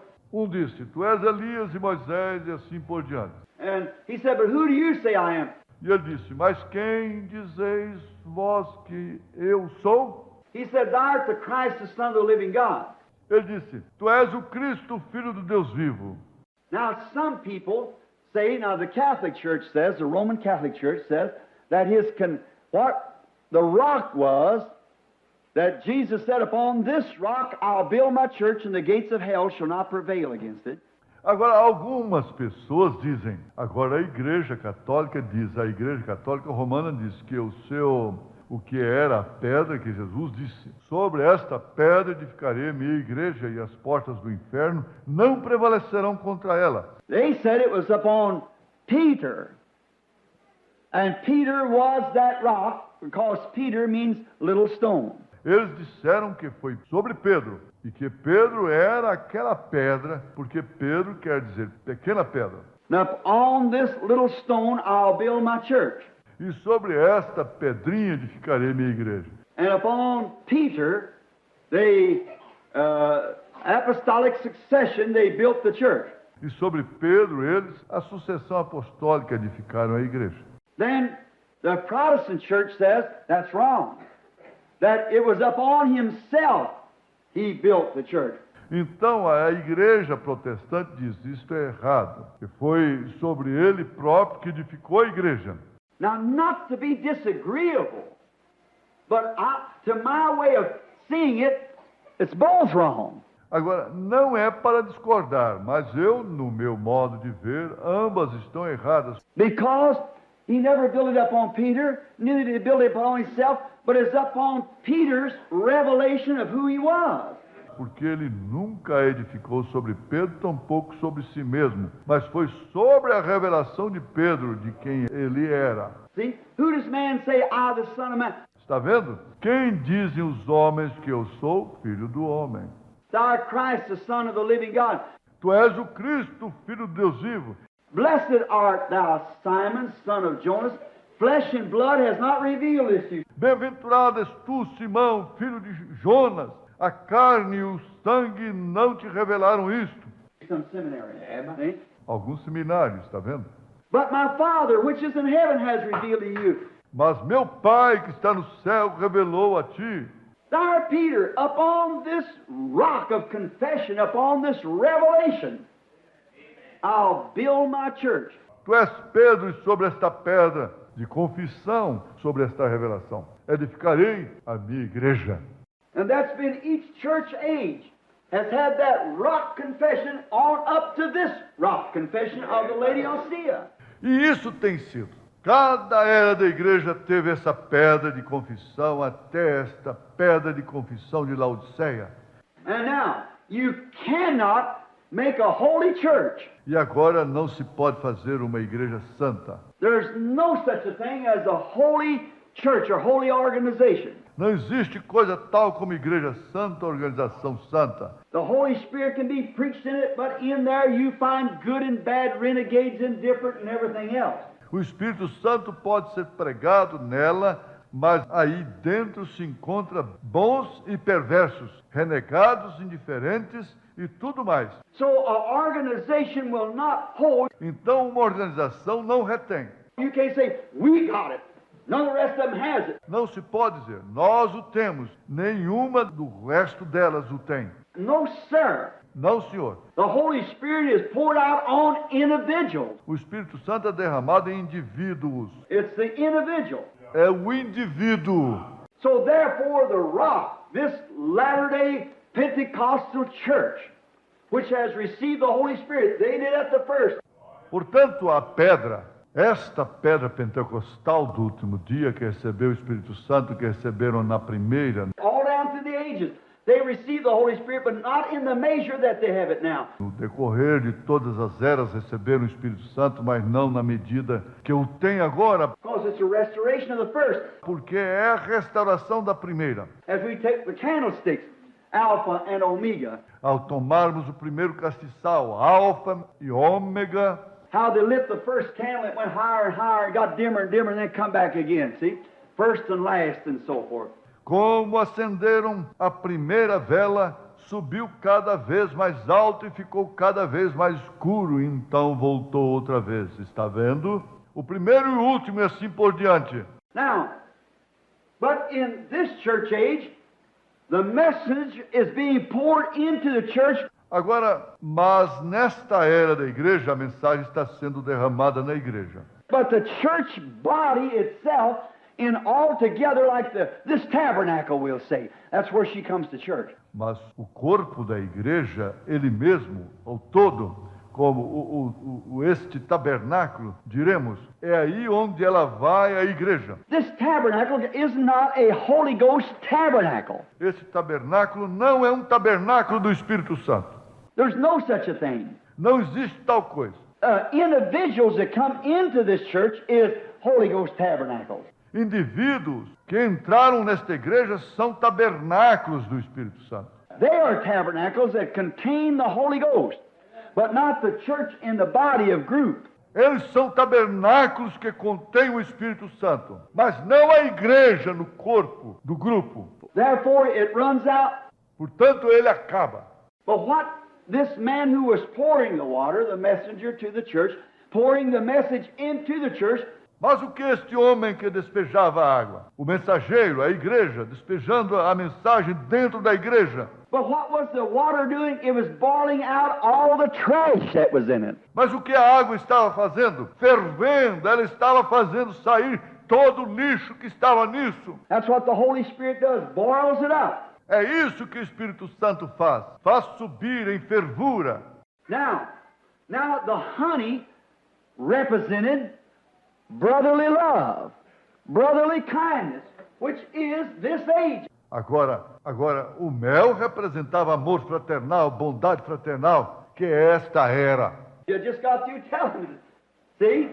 Disse, tu és Elias e Moisés e assim por diante. And he said, but who do you say I am? E ele disse, mas quem dizeis vós que eu sou? He said, thou art the Christ, the Son of the living God. Ele disse, tu és o Cristo, Filho do Deus vivo. Now, some people say, now the Catholic Church says, the Roman Catholic Church says, that what the rock was, that Jesus said, upon this rock I'll build my church, and the gates of hell shall not prevail against it. Agora, algumas pessoas dizem, agora a Igreja Católica Romana diz que o que era a pedra que Jesus disse, sobre esta pedra edificarei minha igreja e as portas do inferno não prevalecerão contra ela. They said it was upon Peter. And Peter was that rock, because Peter means little stone. Eles disseram que foi sobre Pedro, e que Pedro era aquela pedra, porque Pedro quer dizer pequena pedra. Now, on this little stone I'll build my church. E sobre esta pedrinha edificarei minha igreja. And upon Peter, the apostolic succession, they built the church. E sobre Pedro, eles, a sucessão apostólica, edificaram a igreja. Then the Protestant church says that's wrong. That it was upon himself he built the church. Então a igreja protestante diz, isto é errado. Que foi sobre ele próprio que edificou a igreja. Now, not to be disagreeable, but to my way of seeing it, It's both wrong. Agora, não é para discordar, mas eu, no meu modo de ver, ambas estão erradas. Because he never built it upon Peter, neither did he build it upon himself, but it's upon Peter's revelation of who he was. Porque ele nunca edificou sobre Pedro, tampouco sobre si mesmo, mas foi sobre a revelação de Pedro, de quem ele era. See, who does man say, I, the Son of Man? Está vendo? Quem dizem os homens que eu sou? Filho do homem. Thou art Christ, the Son of the living God. Tu és o Cristo, Filho de Deus vivo. Blessed art thou, Simon, son of Jonas. Flesh and blood has not revealed this to you. Bem-aventurado és tu, Simão, filho de Jonas. A carne e o sangue não te revelaram isto. Some seminary. See? Alguns seminários, está vendo? But my Father, which is in heaven, has revealed to you. Mas meu Pai que está no céu revelou a ti. Thou art Peter, upon this rock of confession, upon this revelation, I'll build my church. Tu és Pedro, e sobre esta pedra de confissão, sobre esta revelação, edificarei a minha igreja. And that's been each church age has had that rock confession on up to this rock confession of the Laodicea. E isso tem sido. Cada era da igreja teve essa pedra de confissão até esta pedra de confissão de Laodiceia. And now, you cannot make a holy church. E agora não se pode fazer uma igreja santa. There's no such a thing as a holy church or holy organization. Não existe coisa tal como igreja santa, organização santa. The Holy Spirit can be preached in it, but in there you find good and bad, renegades, indifferent, and everything else. O Espírito Santo pode ser pregado nela, mas aí dentro se encontra bons e perversos, renegados, indiferentes e tudo mais. So an organization will not hold. Então uma organização não retém. You can't say, we got it. None of the rest of them has it. Não se pode dizer, nós o temos, nenhuma do resto delas o tem. No, sir. Não, senhor. The Holy Spirit is poured out on individuals. O Espírito Santo é derramado em indivíduos. It's the individual. É o indivíduo. So therefore the rock, this Latter-day Pentecostal church, which has received the Holy Spirit, they did at the first. Portanto, a pedra, esta pedra pentecostal do último dia que recebeu o Espírito Santo, que receberam na primeira, All down through the ages. They received the Holy Spirit, but not in the measure that they have it now. no decorrer de todas as eras receberam o Espírito Santo, mas não na medida que o tem agora, Because it's a restoration of the first. porque é a restauração da primeira. As we take the candlesticks, Alpha and Omega, Ao tomarmos o primeiro castiçal, alfa e ômega, how they lit the first candle, it went higher and higher, got dimmer and dimmer, and then come back again, see? First and last and so forth. como acenderam a primeira vela, subiu cada vez mais alto e ficou cada vez mais escuro, então voltou outra vez. Está vendo? O primeiro e o último e assim por diante. Now, but in this church age, the message is being poured into the church. Agora, mas nesta era da igreja, a mensagem está sendo derramada na igreja. But the church body itself, in all together, like this tabernacle, we'll say. That's where she comes to church. Mas o corpo da igreja, ele mesmo, ao todo, como este tabernáculo, diremos, é aí onde ela vai à igreja. This tabernacle is not a Holy Ghost tabernacle. Esse tabernáculo não é um tabernáculo do Espírito Santo. There's no such a thing. Não existe tal coisa. Individuals that come into this church is Holy Ghost tabernacles. Indivíduos que entraram nesta igreja são tabernáculos do Espírito Santo. They are tabernacles that contain the Holy Ghost, but not the church in the body of group. Eles são tabernáculos que contêm o Espírito Santo, mas não a igreja no corpo do grupo. Therefore, it runs out. Portanto, ele acaba. But what this man who was pouring the water, the messenger to the church, pouring the message into the church, Mas o que este homem que despejava a água? O mensageiro, a igreja, despejando a mensagem dentro da igreja. but what was the water doing? It was boiling out all the trash that was in it. Mas o que a água estava fazendo? Fervendo, ela estava fazendo sair todo o lixo que estava nisso. That's what the Holy Spirit does, boils it up. É isso que o Espírito Santo faz. Faz subir em fervura. Now the honey represented brotherly love, brotherly kindness, which is this age. Agora, o mel representava amor fraternal, bondade fraternal, que é esta era. You just got through telling me. See?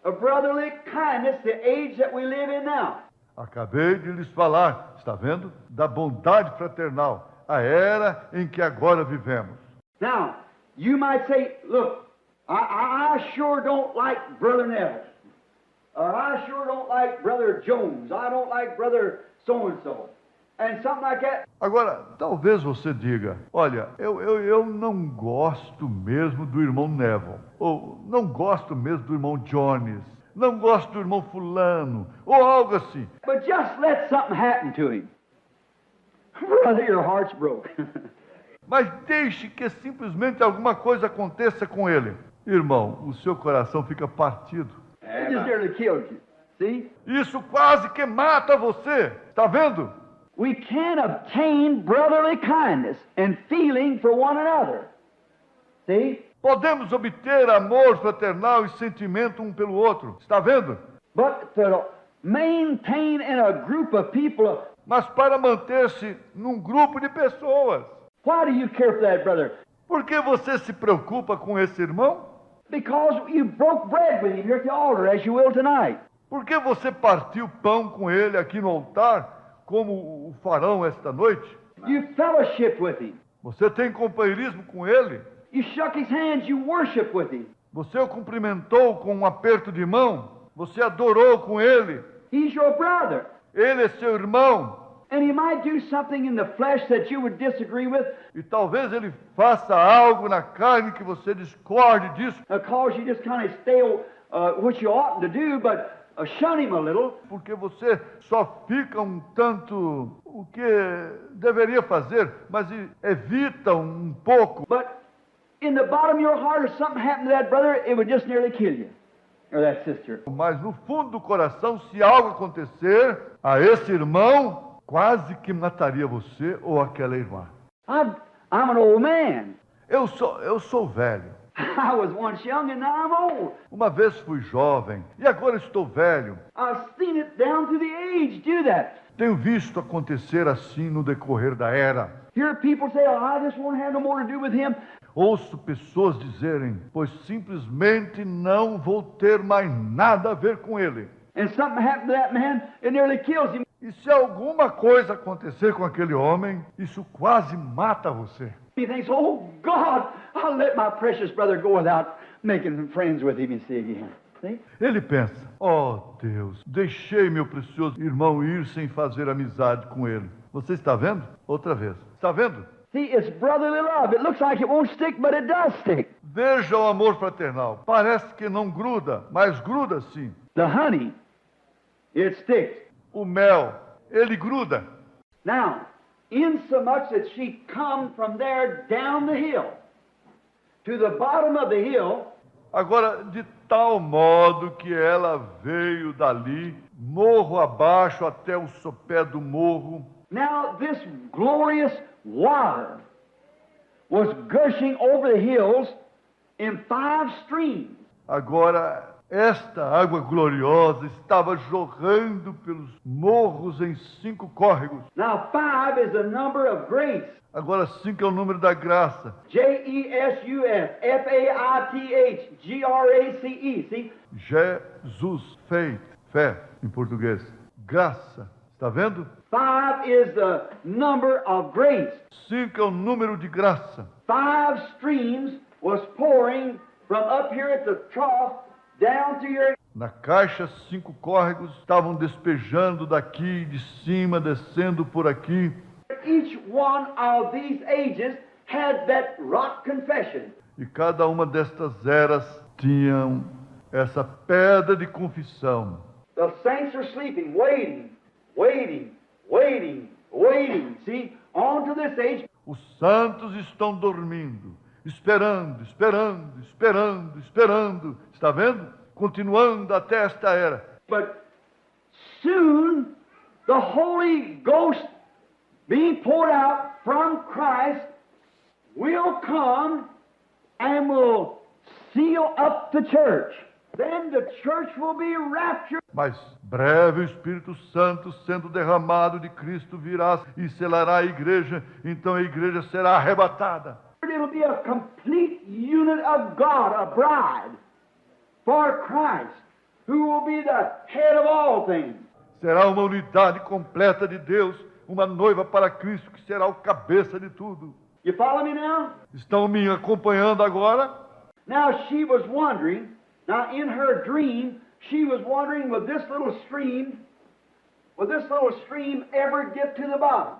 A brotherly kindness, the age that we live in now. Acabei de lhes falar, está vendo? Da bondade fraternal, a era em que agora vivemos. Now, you might say, look, I sure don't like Brother Neville. Or I sure don't like Brother Jones. I don't like Brother so-and-so. And something like that. Agora, talvez você diga, olha, eu não gosto mesmo do irmão Neville. Ou não gosto mesmo do irmão Jones. Não gosto do irmão fulano. Ou algo assim. But just let something happen to him. Brother, your heart's broke. Mas deixe que simplesmente alguma coisa aconteça com ele. Irmão, o seu coração fica partido. It just nearly killed you. See? Isso quase que mata você. Está vendo? We can obtain brotherly kindness and feeling for one another. See? Podemos obter amor fraternal e sentimento um pelo outro. Está vendo? But to maintain in a group of people, Mas para manter-se num grupo de pessoas. why do you care for that brother? Por que você se preocupa com esse irmão? Because you broke bread with him here at the altar, as you will tonight. Por que você partiu pão com ele aqui no altar, como o farão esta noite? You fellowship with him. Você tem companheirismo com ele? You shook his hands, you worship with him. Você o cumprimentou com um aperto de mão? Você adorou com ele? He's your brother. Ele é seu irmão. And he might do something in the flesh that you would disagree with, E talvez ele faça algo na carne que você discorde disso, cause you just kind of stay, which you oughtn't to do, but shun him a little. porque você só fica um tanto o que deveria fazer, mas evita um pouco. But in the bottom of your heart, if something happened to that brother, it would just nearly kill you, or that sister. Mas no fundo do coração, se algo acontecer a esse irmão, quase que mataria você ou aquela irmã. I'm an old man. Eu sou velho. I was once young and now I'm old. Uma vez fui jovem e agora estou velho. I've seen it down through the age do that. Tenho visto acontecer assim no decorrer da era. Hear people say, oh, I just won't have no more to do with him. Ouço pessoas dizerem, pois simplesmente não vou ter mais nada a ver com ele. And something happened to that man, it nearly kills him. E se alguma coisa acontecer com aquele homem, isso quase mata você. He thinks, oh God, I'll let my precious brother go without making friends with him, you see again. See? Ele pensa, oh Deus, deixei meu precioso irmão ir sem fazer amizade com ele. Você está vendo? Outra vez. Está vendo? See, it's brotherly love. It looks like it won't stick, but it does stick. Veja o amor fraternal. Parece que não gruda, mas gruda sim. The honey, it sticks. O mel, ele gruda. Now, insomuch that she come from there down the hill to the bottom of the hill, Agora, de tal modo que ela veio dali, morro abaixo até o sopé do morro. now this glorious water was gushing over the hills in 5 streams. Agora, esta água gloriosa estava jorrando pelos morros em 5 córregos. Now 5 is the number of grace. Agora 5 é o número da graça. Jesus, Faithgrace. See? Jesus, faith, fé, em português. Graça. Está vendo? 5 is the number of grace. 5 é o número de graça. 5 streams was pouring from up here at the trough down to your... Na caixa, 5 córregos estavam despejando daqui, de cima, descendo por aqui. Each one of these ages had that rock confession. E cada uma destas eras tinham essa pedra de confissão. The saints are sleeping, waiting. See, on to this age. Os santos estão dormindo, esperando. Está vendo? Continuando até esta era. But soon the Holy Ghost being poured out from Christ, will come and will seal up the church. Then the church will be raptured. Mas breve o Espírito Santo sendo derramado de Cristo virá e selará a igreja, então a igreja será arrebatada. It'll be a complete unit of God, a bride for Christ, who will be the head of all things. Será uma unidade completa de Deus, uma noiva para Cristo que será o cabeça de tudo. You follow me now? Estão me acompanhando agora? Now she was wondering, now in her dream, she was wondering, will this little stream ever get to the bottom?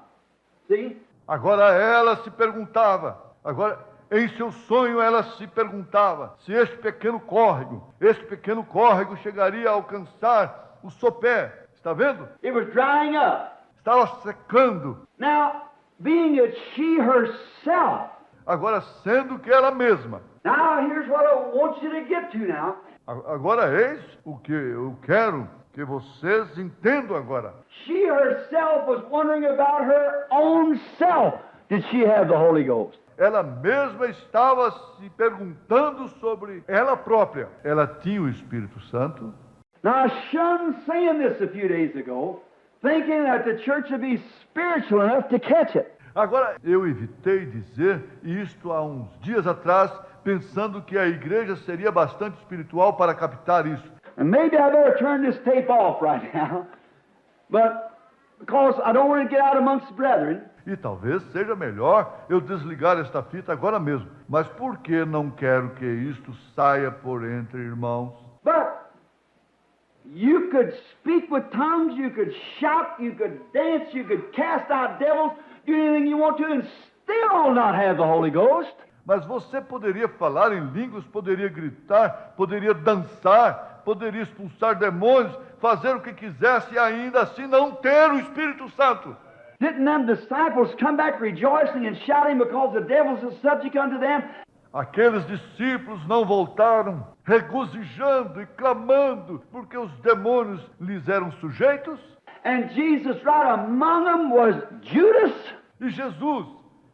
See? Agora ela se perguntava, agora em seu sonho ela se perguntava se este pequeno córrego chegaria a alcançar o sopé. Está vendo? It was drying up. Estava secando. Now, being that she herself. Agora sendo que ela mesma. Now, here's what I want you to get to now. Agora eis o que eu quero que vocês entendam agora. She herself was wondering about her own self. Did she have the Holy Ghost? Ela mesma estava se perguntando sobre ela própria. Ela tinha o Espírito Santo. Now, I shunned saying this a few days ago, thinking that the church would be spiritual enough to catch it. Agora, eu evitei dizer isto há uns dias atrás, pensando que a igreja seria bastante espiritual para captar isso. And maybe I better turn this tape off right now, but because I don't want to get out amongst brethren. E talvez seja melhor eu desligar esta fita agora mesmo. Mas por que não quero que isto saia por entre irmãos? But you could speak with tongues, you could shout, you could dance, you could cast out devils, do anything you want to, and still not have the Holy Ghost. Mas você poderia falar em línguas, poderia gritar, poderia dançar, poderia expulsar demônios, fazer o que quisesse e ainda assim não ter o Espírito Santo. Didn't them disciples come back rejoicing and shouting because the devils are subject unto them? Aqueles discípulos não voltaram regozijando e clamando porque os demônios lhes eram sujeitos? And Jesus right among them was Judas? E Jesus,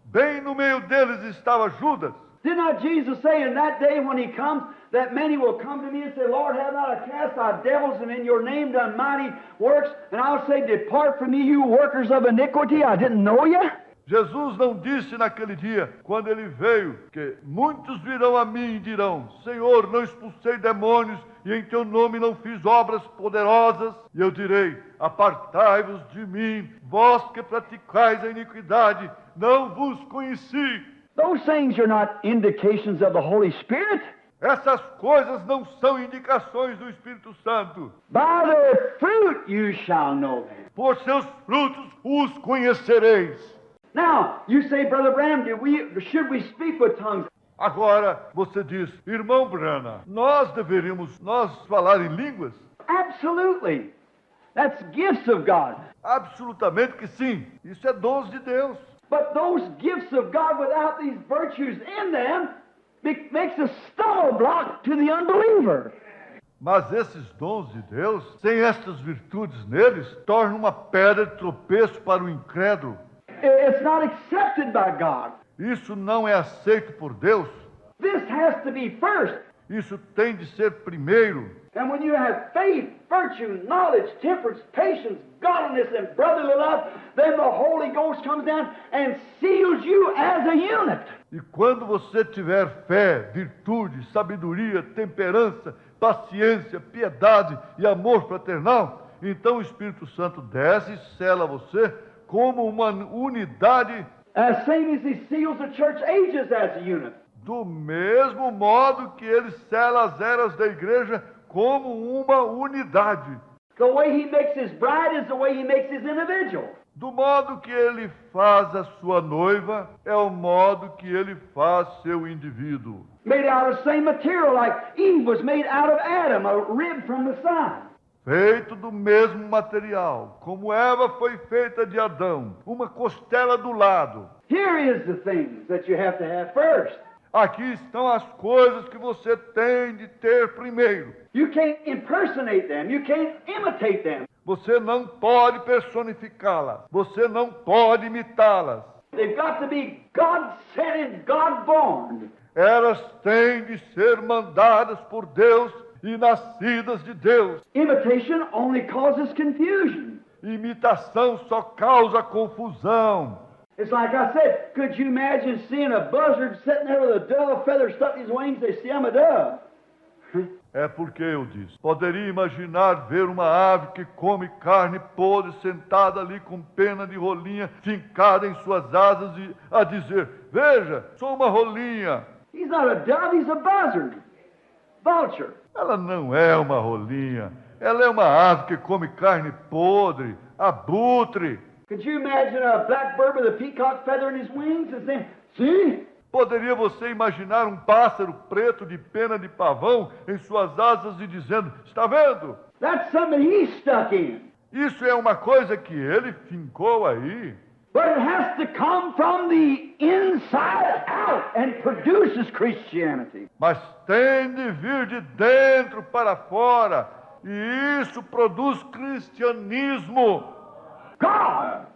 bem no meio deles estava Judas. Did not Jesus say in that day when he comes that many will come to me and say, Lord, have not I cast out devils and in your name done mighty works? And I'll say, depart from me, you workers of iniquity, I didn't know you. Jesus não disse naquele dia, quando ele veio, que muitos virão a mim e dirão, Senhor, não expulsei demônios e em teu nome não fiz obras poderosas. E eu direi, apartai-vos de mim, vós que praticais a iniquidade, não vos conheci. Those things are not indications of the Holy Spirit. Essas coisas não são indicações do Espírito Santo. By their fruit you shall know them. Por seus frutos os conhecereis. Now, you say, Brother Branham, should we speak with tongues? Agora, você diz, irmão Branham, nós falar em línguas? Absolutely. That's gifts of God. Absolutamente que sim. Isso é dons de Deus. But those gifts of God without these virtues in them makes a stumbling block to the unbeliever. Mas esses dons de Deus, sem estas virtudes neles, tornam uma pedra de tropeço para o incrédulo. It's not accepted by God. Isso não é aceito por Deus. This has to be first. Isso tem de ser primeiro. And when you have faith, virtue, knowledge, temperance, patience, godliness, and brotherly love, then the Holy Ghost comes down and seals you as a unit. E quando você tiver fé, virtude, sabedoria, temperança, paciência, piedade e amor fraternal, então o Espírito Santo desce e sela você como uma unidade. As same as he seals the church ages as a unit. Do mesmo modo que ele sela as eras da igreja como uma unidade. The way he makes his bride is the way he makes his individual. Do modo que ele faz a sua noiva, é o modo que ele faz seu indivíduo. Made out of the same material like Eve was made out of Adam, a rib from the side. Feito do mesmo material, como Eva foi feita de Adão, uma costela do lado. Here is the things that you have to have first. Aqui estão as coisas que você tem de ter primeiro. You can't impersonate them. You can't imitate them. Você não pode personificá-las. Você não pode imitá-las. They've got to be God-sent and God-born. Elas têm de ser mandadas por Deus e nascidas de Deus. Imitation only causes confusion. Imitação só causa confusão. It's like I said, could you imagine seeing a buzzard sitting there with a dove feather stuck in his wings? They see I'm a dove. É porque eu disse. Poderia imaginar ver uma ave que come carne podre sentada ali com pena de rolinha fincada em suas asas e a dizer: veja, sou uma rolinha. He's not a dove, he's a buzzard. Vulture. Ela não é uma rolinha. Ela é uma ave que come carne podre, abutre. Could you imagine a blackbird with a peacock feather in his wings and saying, see? Poderia você imaginar um pássaro preto de pena de pavão em suas asas e dizendo: está vendo? That's something he's stuck in. Isso é uma coisa que ele fincou aí. But it has to come from the inside out and produces Christianity. Mas tem de vir de dentro para fora. E isso produz cristianismo. God,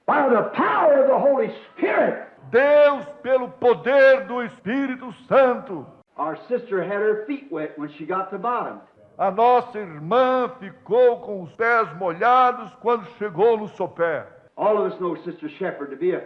by the power of the Holy Spirit. Deus, pelo poder do Espírito Santo. Our sister had her feet wet when she got to bottom. A nossa irmã ficou com os pés molhados quando chegou no sopé. All of us know Sister Shepherd to be a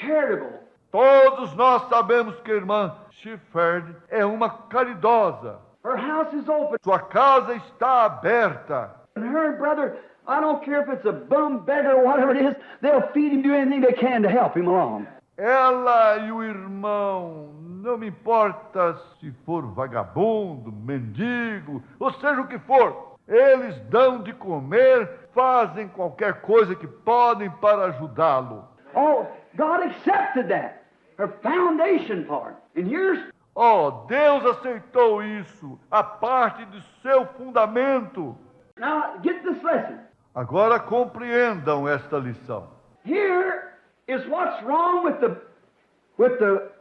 charitable. Todos nós sabemos que a irmã Shepherd é uma caridosa. Her house is open. Sua casa está aberta. And her and brother, I don't care if it's a bum, beggar, or whatever it is, they'll feed him, do anything they can to help him along. Ela e o irmão, não me importa se for vagabundo, mendigo, ou seja o que for, eles dão de comer, fazem qualquer coisa que podem para ajudá-lo. Oh, God accepted that. Her foundation part. And here's Oh, Deus aceitou isso, a parte do seu fundamento. now get this lesson. Agora compreendam esta lição. Here is what's wrong with the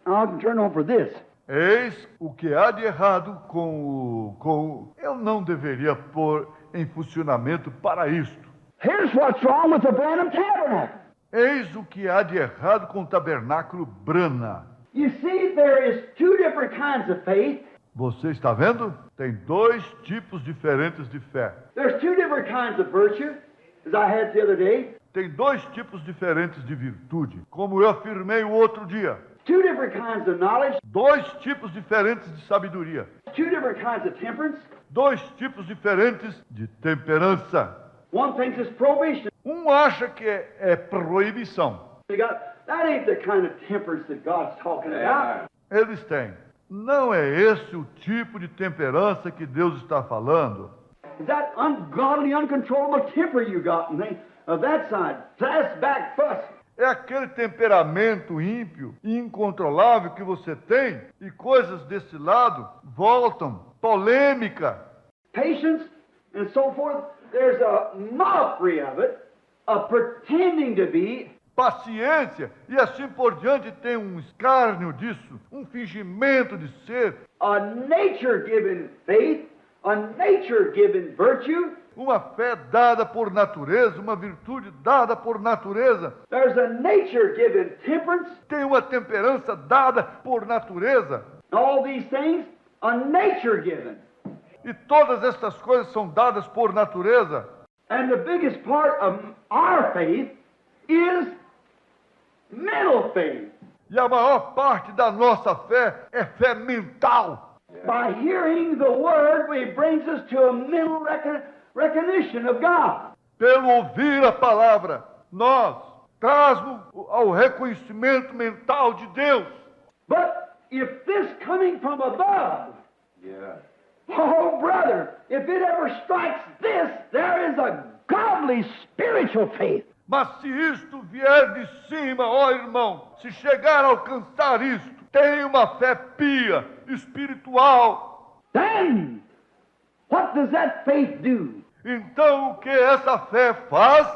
I'll turn over this. Eis o que há de errado com eu não deveria pôr em funcionamento para isto. Here's what's wrong with the Branham Tabernacle. Eis o que há de errado com o tabernáculo Brana. You see, there is two different kinds of faith. Você está vendo? Tem dois tipos diferentes de fé. There's two different kinds of virtue, as I had the other day. Tem dois tipos diferentes de virtude, como eu afirmei o outro dia. Two different kinds of knowledge. Dois tipos diferentes de sabedoria. Two different kinds of temperance. Dois tipos diferentes de temperança. One thinks it's prohibition. Um acha que é proibição. You got, that ain't the kind of temperance that God's talking about. Eles têm. Não é esse o tipo de temperança que Deus está falando. Is that ungodly, uncontrollable temper you got and things of that side? Fast back fuss. É aquele temperamento ímpio e incontrolável que você tem e coisas desse lado voltam. Polêmica. Patience and so forth. There's a mockery of it, a pretending to be. Paciência e assim por diante tem um escárnio disso, um fingimento de ser. A nature-given faith, a nature-given virtue. Uma fé dada por natureza, uma virtude dada por natureza. There's a nature-given temperance. Tem uma temperança dada por natureza. All these things, a nature-given. E todas estas coisas são dadas por natureza. And the biggest part of our faith is mental faith. E a maior parte da nossa fé é fé mental. By hearing the word, it brings us to a mental recognition of God. Pelo ouvir a palavra, nós traz-nos ao reconhecimento mental de Deus. But if this coming from above, oh brother, if it ever strikes this, there is a godly spiritual faith. Mas se isto vier de cima, ó irmão, se chegar a alcançar isto, tem uma fé pia, espiritual. Then, what does that faith do? Então o que essa fé faz?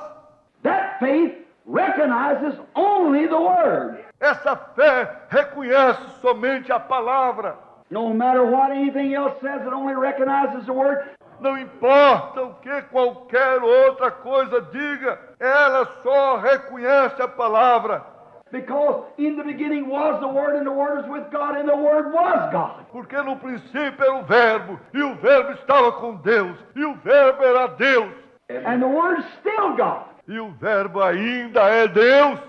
That faith recognizes only the Word. Essa fé reconhece somente a palavra. No matter what anything else says, it only recognizes the Word. Não importa o que qualquer outra coisa diga, ela só reconhece a palavra. Because in the beginning was the Word, and the Word was with God, and the Word was God. Porque no princípio era o Verbo, e o Verbo estava com Deus, e o Verbo era Deus, And the Word is still God. e o Verbo ainda é Deus.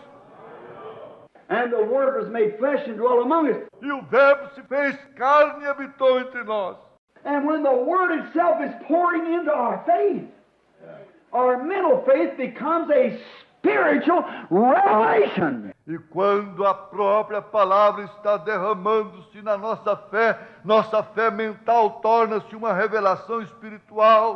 And the Word was made flesh and dwelt among us. E o Verbo se fez carne e habitou entre nós. And when the Word itself is pouring into our faith, our mental faith becomes a spiritual revelation. E quando a própria palavra está derramando-se na nossa fé mental torna-se uma revelação espiritual.